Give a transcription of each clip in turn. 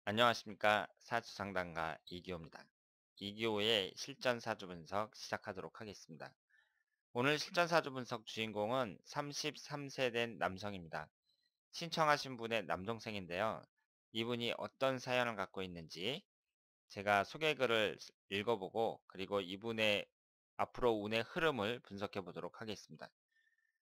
안녕하십니까. 사주상담가 이기호입니다. 이기호의 실전 사주 분석 시작하도록 하겠습니다. 오늘 실전 사주 분석 주인공은 33세 된 남성입니다. 신청하신 분의 남동생인데요. 이분이 어떤 사연을 갖고 있는지 제가 소개글을 읽어보고 그리고 이분의 앞으로 운의 흐름을 분석해 보도록 하겠습니다.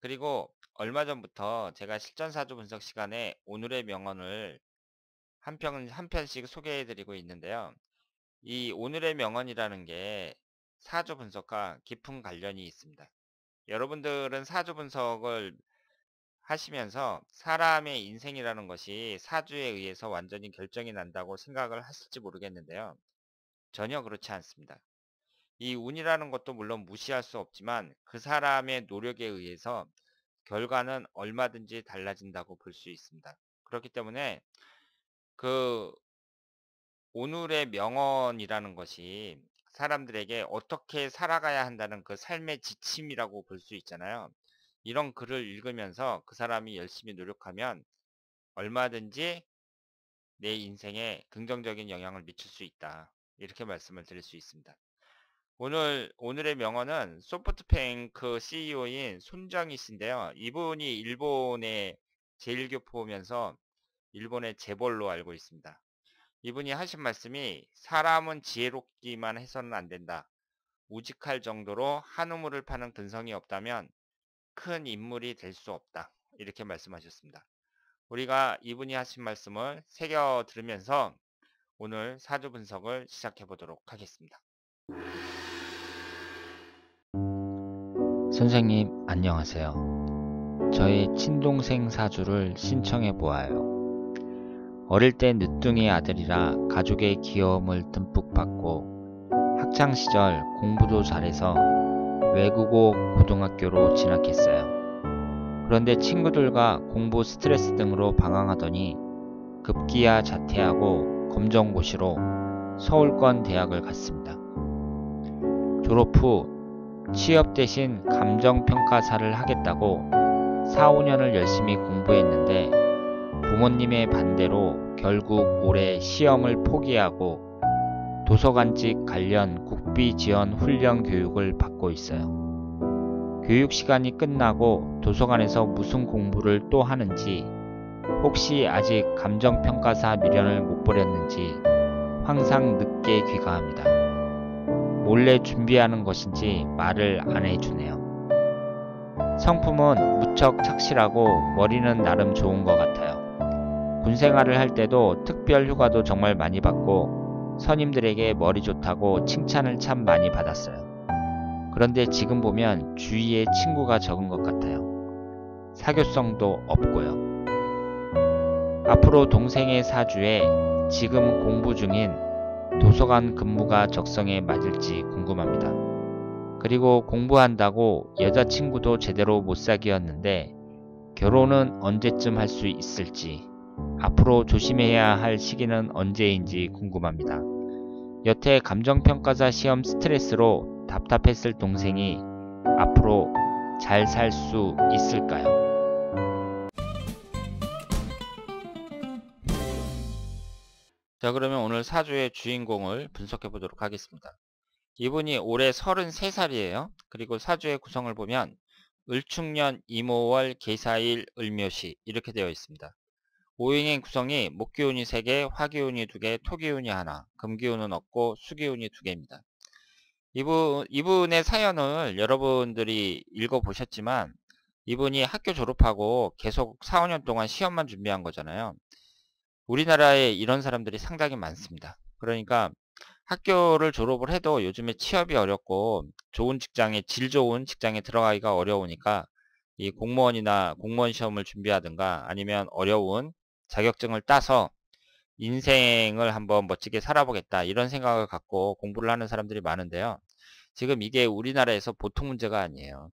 그리고 얼마 전부터 제가 실전 사주 분석 시간에 오늘의 명언을 한 편씩 소개해 드리고 있는데요. 이 오늘의 명언이라는 게 사주 분석과 깊은 관련이 있습니다. 여러분들은 사주 분석을 하시면서 사람의 인생이라는 것이 사주에 의해서 완전히 결정이 난다고 생각을 하실지 모르겠는데요. 전혀 그렇지 않습니다. 이 운이라는 것도 물론 무시할 수 없지만 그 사람의 노력에 의해서 결과는 얼마든지 달라진다고 볼 수 있습니다. 그렇기 때문에 그 오늘의 명언이라는 것이 사람들에게 어떻게 살아가야 한다는 그 삶의 지침이라고 볼 수 있잖아요. 이런 글을 읽으면서 그 사람이 열심히 노력하면 얼마든지 내 인생에 긍정적인 영향을 미칠 수 있다. 이렇게 말씀을 드릴 수 있습니다. 오늘의 명언은 소프트뱅크 CEO인 손정희 씨인데요. 이분이 일본의 제일교포면서 일본의 재벌로 알고 있습니다. 이분이 하신 말씀이 "사람은 지혜롭기만 해서는 안 된다. 우직할 정도로 한 우물을 파는 근성이 없다면 큰 인물이 될 수 없다." 이렇게 말씀하셨습니다. 우리가 이분이 하신 말씀을 새겨 들으면서 오늘 사주 분석을 시작해 보도록 하겠습니다. 선생님, 안녕하세요. 저의 친동생 사주를 신청해 보아요. 어릴 때 늦둥이 아들이라 가족의 귀여움을 듬뿍 받고 학창시절 공부도 잘해서 외국어 고등학교로 진학했어요. 그런데 친구들과 공부 스트레스 등으로 방황하더니 급기야 자퇴하고 검정고시로 서울권 대학을 갔습니다. 졸업 후 취업 대신 감정평가사를 하겠다고 4, 5년을 열심히 공부했는데 부모님의 반대로 결국 올해 시험을 포기하고 도서관직 관련 국비 지원 훈련 교육을 받고 있어요. 교육 시간이 끝나고 도서관에서 무슨 공부를 또 하는지, 혹시 아직 감정평가사 미련을 못 버렸는지 항상 늦게 귀가합니다. 몰래 준비하는 것인지 말을 안 해주네요. 성품은 무척 착실하고 머리는 나름 좋은 것 같아요. 군 생활을 할 때도 특별 휴가도 정말 많이 받고 선임들에게 머리 좋다고 칭찬을 참 많이 받았어요. 그런데 지금 보면 주위에 친구가 적은 것 같아요. 사교성도 없고요. 앞으로 동생의 사주에 지금 공부 중인 도서관 근무가 적성에 맞을지 궁금합니다. 그리고 공부한다고 여자친구도 제대로 못 사귀었는데 결혼은 언제쯤 할 수 있을지, 앞으로 조심해야 할 시기는 언제인지 궁금합니다. 여태 감정평가사 시험 스트레스로 답답했을 동생이 앞으로 잘 살 수 있을까요? 자, 그러면 오늘 사주의 주인공을 분석해 보도록 하겠습니다. 이분이 올해 33살이에요. 그리고 사주의 구성을 보면 을축년 이모월 계사일 을묘시 이렇게 되어 있습니다. 오행의 구성이 목기운이 3개, 화기운이 2개, 토기운이 1, 금기운은 없고 수기운이 2개입니다. 이분의 사연을 여러분들이 읽어보셨지만 이분이 학교 졸업하고 계속 4, 5년 동안 시험만 준비한 거잖아요. 우리나라에 이런 사람들이 상당히 많습니다. 그러니까 학교를 졸업을 해도 요즘에 취업이 어렵고 좋은 직장에, 질 좋은 직장에 들어가기가 어려우니까 이 공무원이나 공무원 시험을 준비하든가 아니면 어려운 자격증을 따서 인생을 한번 멋지게 살아보겠다 이런 생각을 갖고 공부를 하는 사람들이 많은데요. 지금 이게 우리나라에서 보통 문제가 아니에요.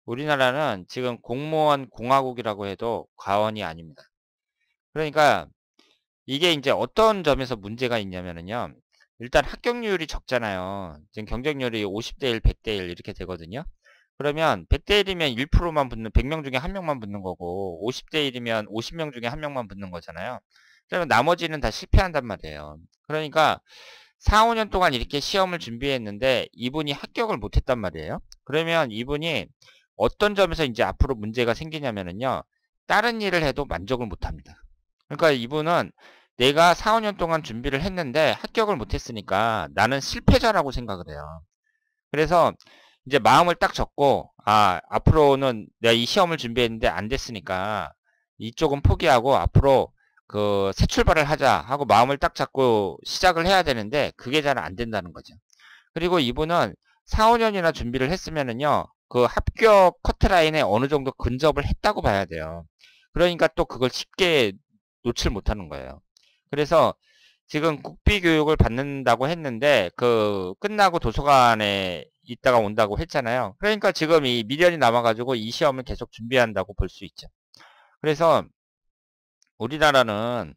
우리나라는 지금 공무원 공화국이라고 해도 과언이 아닙니다. 그러니까 이게 이제 어떤 점에서 문제가 있냐면요. 일단 합격률이 적잖아요. 지금 경쟁률이 50대 1, 100대 1 이렇게 되거든요. 그러면 100대 1이면 1%만 붙는, 100명 중에 1명만 붙는 거고 50대 1이면 50명 중에 1명만 붙는 거잖아요. 그러면 나머지는 다 실패한단 말이에요. 그러니까 4, 5년 동안 이렇게 시험을 준비했는데 이분이 합격을 못했단 말이에요. 그러면 이분이 어떤 점에서 이제 앞으로 문제가 생기냐면은요. 다른 일을 해도 만족을 못합니다. 그러니까 이분은 내가 4, 5년 동안 준비를 했는데 합격을 못했으니까 나는 실패자라고 생각을 해요. 그래서 이제 마음을 딱 접고, 앞으로는 내가 이 시험을 준비했는데 안 됐으니까 이쪽은 포기하고 앞으로 새 출발을 하자 하고 마음을 딱 잡고 시작을 해야 되는데 그게 잘 안 된다는 거죠. 그리고 이분은 4, 5년이나 준비를 했으면은요, 그 합격 커트라인에 어느 정도 근접을 했다고 봐야 돼요. 그러니까 또 그걸 쉽게 놓칠 못하는 거예요. 그래서 지금 국비교육을 받는다고 했는데 끝나고 도서관에 있다가 온다고 했잖아요. 그러니까 지금 이 미련이 남아가지고 이 시험을 계속 준비한다고 볼 수 있죠. 그래서 우리나라는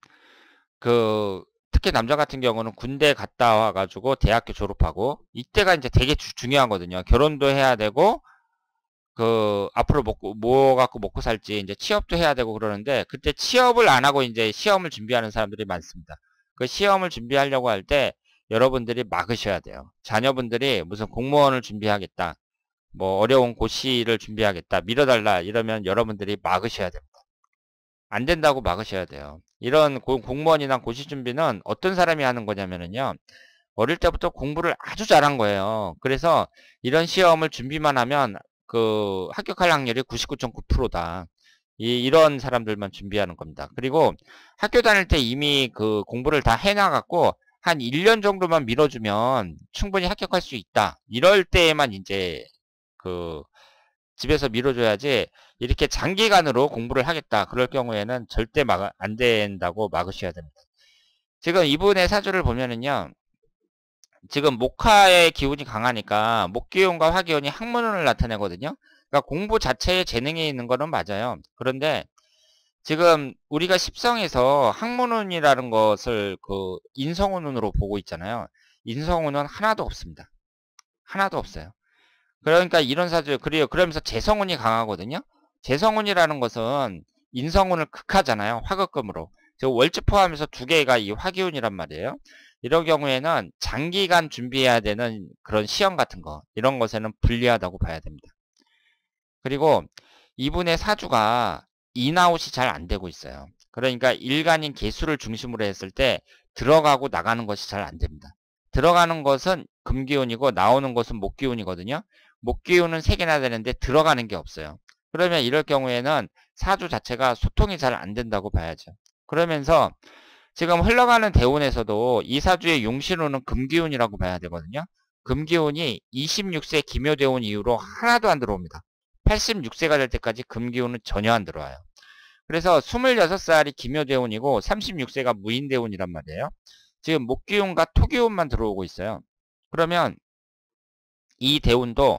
특히 남자 같은 경우는 군대 갔다 와가지고 대학교 졸업하고 이때가 이제 되게 중요하거든요. 결혼도 해야 되고 앞으로 뭐 갖고 먹고 살지 이제 취업도 해야 되고 그러는데 그때 취업을 안 하고 이제 시험을 준비하는 사람들이 많습니다. 그 시험을 준비하려고 할 때 여러분들이 막으셔야 돼요. 자녀분들이 무슨 공무원을 준비하겠다, 뭐 어려운 고시를 준비하겠다, 밀어달라 이러면 여러분들이 막으셔야 됩니다. 안 된다고 막으셔야 돼요. 이런 공무원이나 고시 준비는 어떤 사람이 하는 거냐면요. 어릴 때부터 공부를 아주 잘한 거예요. 그래서 이런 시험을 준비만 하면 합격할 확률이 99.9%다. 이런 사람들만 준비하는 겁니다. 그리고 학교 다닐 때 이미 공부를 다 해나갔고 한 1년 정도만 밀어주면 충분히 합격할 수 있다. 이럴 때에만 이제 집에서 밀어줘야지 이렇게 장기간으로 공부를 하겠다. 그럴 경우에는 절대 안 된다고 막으셔야 됩니다. 지금 이분의 사주를 보면은요. 지금 목화의 기운이 강하니까 목기운과 화기운이 학문운을 나타내거든요. 그러니까 공부 자체에 재능이 있는 거는 맞아요. 그런데 지금 우리가 십성에서 학문운이라는 것을 인성운으로 보고 있잖아요. 인성운은 하나도 없습니다. 하나도 없어요. 그러니까 이런 사주, 그러면서 재성운이 강하거든요. 재성운이라는 것은 인성운을 극하잖아요. 화극금으로. 월지 포함해서 두 개가 이 화기운이란 말이에요. 이런 경우에는 장기간 준비해야 되는 그런 시험 같은 거, 이런 것에는 불리하다고 봐야 됩니다. 그리고 이분의 사주가 인아웃이 잘 안 되고 있어요. 그러니까 일간인 개수를 중심으로 했을 때 들어가고 나가는 것이 잘 안 됩니다. 들어가는 것은 금기운이고 나오는 것은 목기운이거든요. 목기운은 3개나 되는데 들어가는 게 없어요. 그러면 이럴 경우에는 사주 자체가 소통이 잘 안 된다고 봐야죠. 그러면서 지금 흘러가는 대운에서도 이 사주의 용신운은 금기운이라고 봐야 되거든요. 금기운이 26세 기묘대운 이후로 하나도 안 들어옵니다. 86세가 될 때까지 금기운은 전혀 안 들어와요. 그래서 26살이 기묘대운이고 36세가 무인대운이란 말이에요. 지금 목기운과 토기운만 들어오고 있어요. 그러면 이 대운도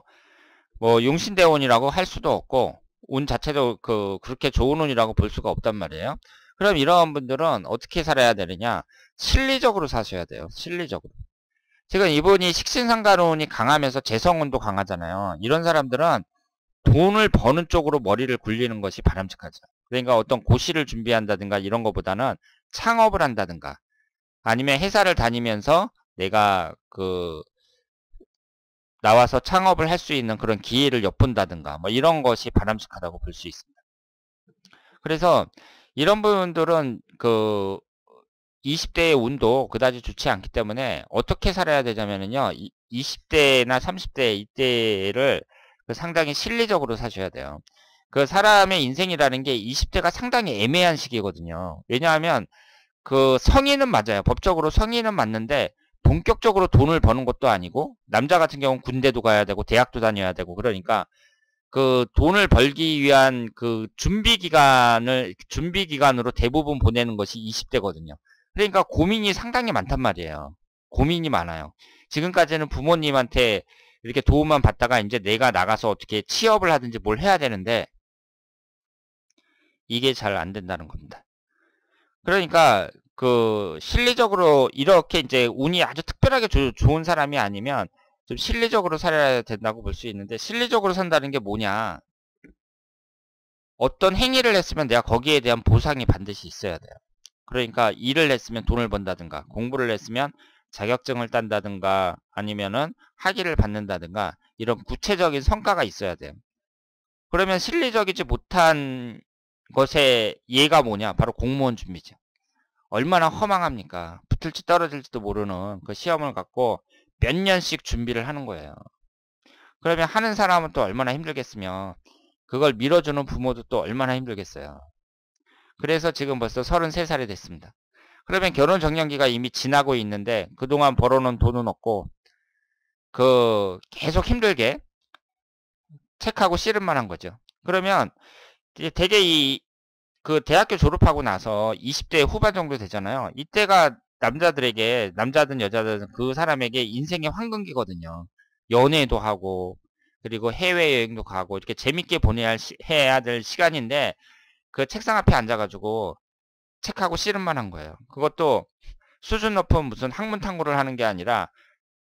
뭐 용신대운이라고 할 수도 없고 운 자체도 그렇게 좋은 운이라고 볼 수가 없단 말이에요. 그럼 이런 분들은 어떻게 살아야 되느냐? 실리적으로 사셔야 돼요. 실리적으로. 지금 이분이 식신상간운이 강하면서 재성운도 강하잖아요. 이런 사람들은 돈을 버는 쪽으로 머리를 굴리는 것이 바람직하죠. 그러니까 어떤 고시를 준비한다든가 이런 것보다는 창업을 한다든가 아니면 회사를 다니면서 내가 나와서 창업을 할 수 있는 그런 기회를 엿본다든가 뭐 이런 것이 바람직하다고 볼 수 있습니다. 그래서 이런 분들은 20대의 운도 그다지 좋지 않기 때문에 어떻게 살아야 되냐면요. 20대나 30대 이때를 상당히 실리적으로 사셔야 돼요. 사람의 인생이라는 게 20대가 상당히 애매한 시기거든요. 왜냐하면 성인은 맞아요. 법적으로 성인은 맞는데 본격적으로 돈을 버는 것도 아니고 남자 같은 경우는 군대도 가야 되고 대학도 다녀야 되고 그러니까 돈을 벌기 위한 준비 기간으로 대부분 보내는 것이 20대거든요. 그러니까 고민이 상당히 많단 말이에요. 고민이 많아요. 지금까지는 부모님한테 이렇게 도움만 받다가 이제 내가 나가서 어떻게 취업을 하든지 뭘 해야 되는데 이게 잘 안 된다는 겁니다. 그러니까 실리적으로 이렇게 이제 운이 아주 특별하게 좋은 사람이 아니면 좀 실리적으로 살아야 된다고 볼 수 있는데 실리적으로 산다는 게 뭐냐? 어떤 행위를 했으면 내가 거기에 대한 보상이 반드시 있어야 돼요. 그러니까 일을 했으면 돈을 번다든가, 공부를 했으면 자격증을 딴다든가, 아니면은 학위를 받는다든가, 이런 구체적인 성과가 있어야 돼요. 그러면 실리적이지 못한 것의 예가 뭐냐? 바로 공무원 준비죠. 얼마나 허망합니까? 붙을지 떨어질지도 모르는 그 시험을 갖고 몇 년씩 준비를 하는 거예요. 그러면 하는 사람은 또 얼마나 힘들겠으며, 그걸 밀어주는 부모도 또 얼마나 힘들겠어요. 그래서 지금 벌써 33살이 됐습니다. 그러면 결혼 정년기가 이미 지나고 있는데 그동안 벌어놓은 돈은 없고 계속 힘들게 책하고 씨름만 한 거죠. 그러면 되게 대학교 졸업하고 나서 20대 후반 정도 되잖아요. 이때가 남자들에게, 남자든 여자든 그 사람에게 인생의 황금기거든요. 연애도 하고, 그리고 해외여행도 가고, 이렇게 재밌게 해야 될 시간인데, 그 책상 앞에 앉아가지고 책하고 씨름만 한 거예요. 그것도 수준 높은 무슨 학문 탐구를 하는 게 아니라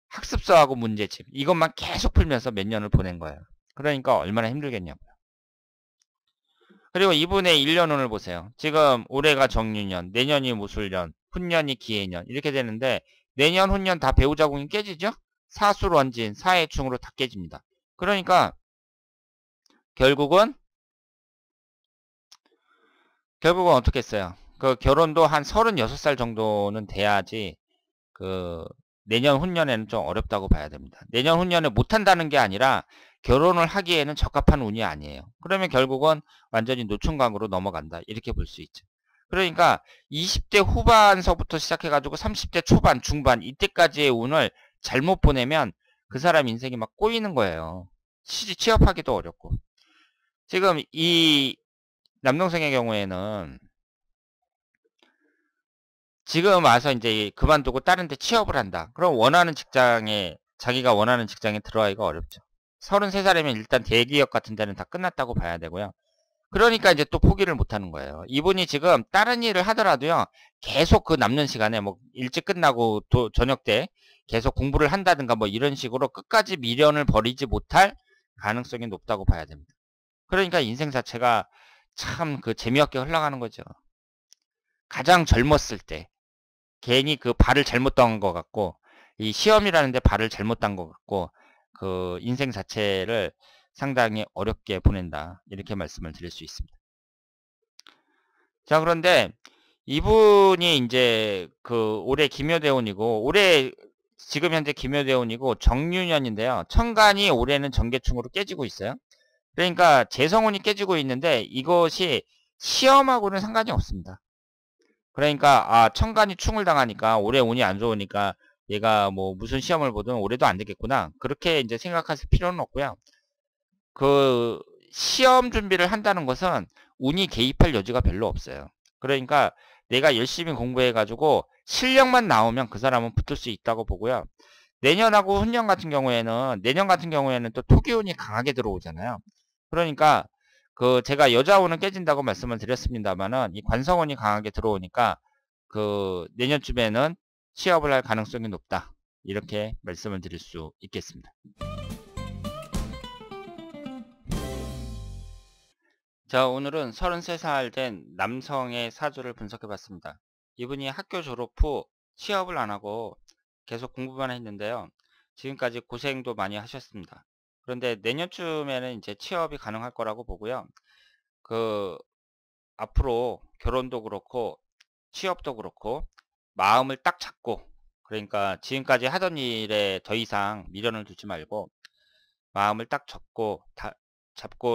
학습서하고 문제집, 이것만 계속 풀면서 몇 년을 보낸 거예요. 그러니까 얼마나 힘들겠냐고요. 그리고 이분의 1년운을 보세요. 지금 올해가 정유년, 내년이 무술년, 훈년이 기해년 이렇게 되는데, 내년, 훈년 다 배우자궁이 깨지죠? 사술원진, 사해충으로 다 깨집니다. 그러니까 결국은 어떻게 했어요? 그 결혼도 한 36살 정도는 돼야지 그 내년 훈년에는 좀 어렵다고 봐야 됩니다. 내년 훈년에 못한다는 게 아니라 결혼을 하기에는 적합한 운이 아니에요. 그러면 결국은 완전히 노충강으로 넘어간다, 이렇게 볼 수 있죠. 그러니까 20대 후반서부터 시작해가지고 30대 초반, 중반 이때까지의 운을 잘못 보내면 그 사람 인생이 막 꼬이는 거예요. 취업하기도 어렵고. 지금 이 남동생의 경우에는 지금 와서 이제 그만두고 다른 데 취업을 한다. 그럼 자기가 원하는 직장에 들어가기가 어렵죠. 33살이면 일단 대기업 같은 데는 다 끝났다고 봐야 되고요. 그러니까 이제 또 포기를 못 하는 거예요. 이분이 지금 다른 일을 하더라도요, 계속 그 남는 시간에 뭐 일찍 끝나고 저녁 때 계속 공부를 한다든가 뭐 이런 식으로 끝까지 미련을 버리지 못할 가능성이 높다고 봐야 됩니다. 그러니까 인생 자체가 참 재미없게 흘러가는 거죠. 가장 젊었을 때 괜히 그 발을 잘못 당한 것 같고, 이 시험이라는 데 발을 잘못 딴 것 같고, 그 인생 자체를 상당히 어렵게 보낸다, 이렇게 말씀을 드릴 수 있습니다. 자, 그런데 이분이 이제 올해 기묘대운이고, 지금 현재 기묘대운이고 정유년인데요. 천간이 올해는 정계충으로 깨지고 있어요. 그러니까 재성운이 깨지고 있는데 이것이 시험하고는 상관이 없습니다. 그러니까 천간이 충을 당하니까 올해 운이 안 좋으니까 얘가 뭐 무슨 시험을 보든 올해도 안 되겠구나, 그렇게 이제 생각하실 필요는 없고요. 그 시험 준비를 한다는 것은 운이 개입할 여지가 별로 없어요. 그러니까 내가 열심히 공부해 가지고 실력만 나오면 그 사람은 붙을 수 있다고 보고요. 내년 같은 경우에는 또 토기운이 강하게 들어오잖아요. 그러니까 제가 여자운은 깨진다고 말씀을 드렸습니다만은 이 관성운이 강하게 들어오니까 내년쯤에는 취업을 할 가능성이 높다, 이렇게 말씀을 드릴 수 있겠습니다. 자, 오늘은 33살 된 남성의 사주를 분석해 봤습니다. 이분이 학교 졸업 후 취업을 안 하고 계속 공부만 했는데요. 지금까지 고생도 많이 하셨습니다. 그런데 내년쯤에는 이제 취업이 가능할 거라고 보고요. 앞으로 결혼도 그렇고 취업도 그렇고 마음을 딱 잡고, 그러니까 지금까지 하던 일에 더 이상 미련을 두지 말고 마음을 딱 잡고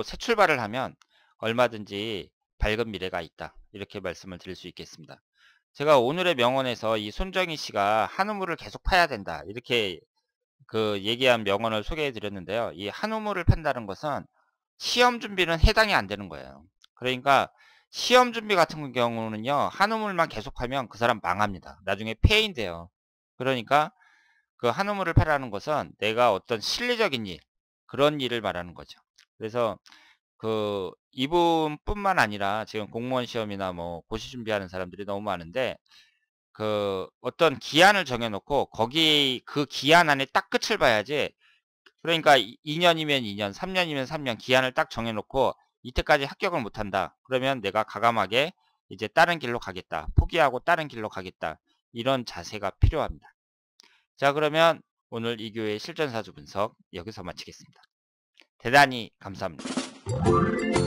새 출발을 하면 얼마든지 밝은 미래가 있다, 이렇게 말씀을 드릴 수 있겠습니다. 제가 오늘의 명언에서 이 손정희 씨가 한우물을 계속 파야 된다, 이렇게 얘기한 명언을 소개해 드렸는데요. 이 한우물을 판다는 것은 시험 준비는 해당이 안 되는 거예요. 그러니까 시험 준비 같은 경우는요, 한우물만 계속하면 그 사람 망합니다. 나중에 폐인돼요. 그러니까 그 한우물을 파라는 것은 내가 어떤 실리적인 일, 그런 일을 말하는 거죠. 그래서 이분뿐만 아니라 지금 공무원 시험이나 뭐 고시 준비하는 사람들이 너무 많은데, 어떤 기한을 정해놓고 거기 그 기한 안에 딱 끝을 봐야지. 그러니까 2년이면 2년, 3년이면 3년 기한을 딱 정해놓고 이때까지 합격을 못한다, 그러면 내가 과감하게 이제 다른 길로 가겠다. 포기하고 다른 길로 가겠다. 이런 자세가 필요합니다. 자, 그러면 오늘 이교의 실전사주 분석 여기서 마치겠습니다. 대단히 감사합니다.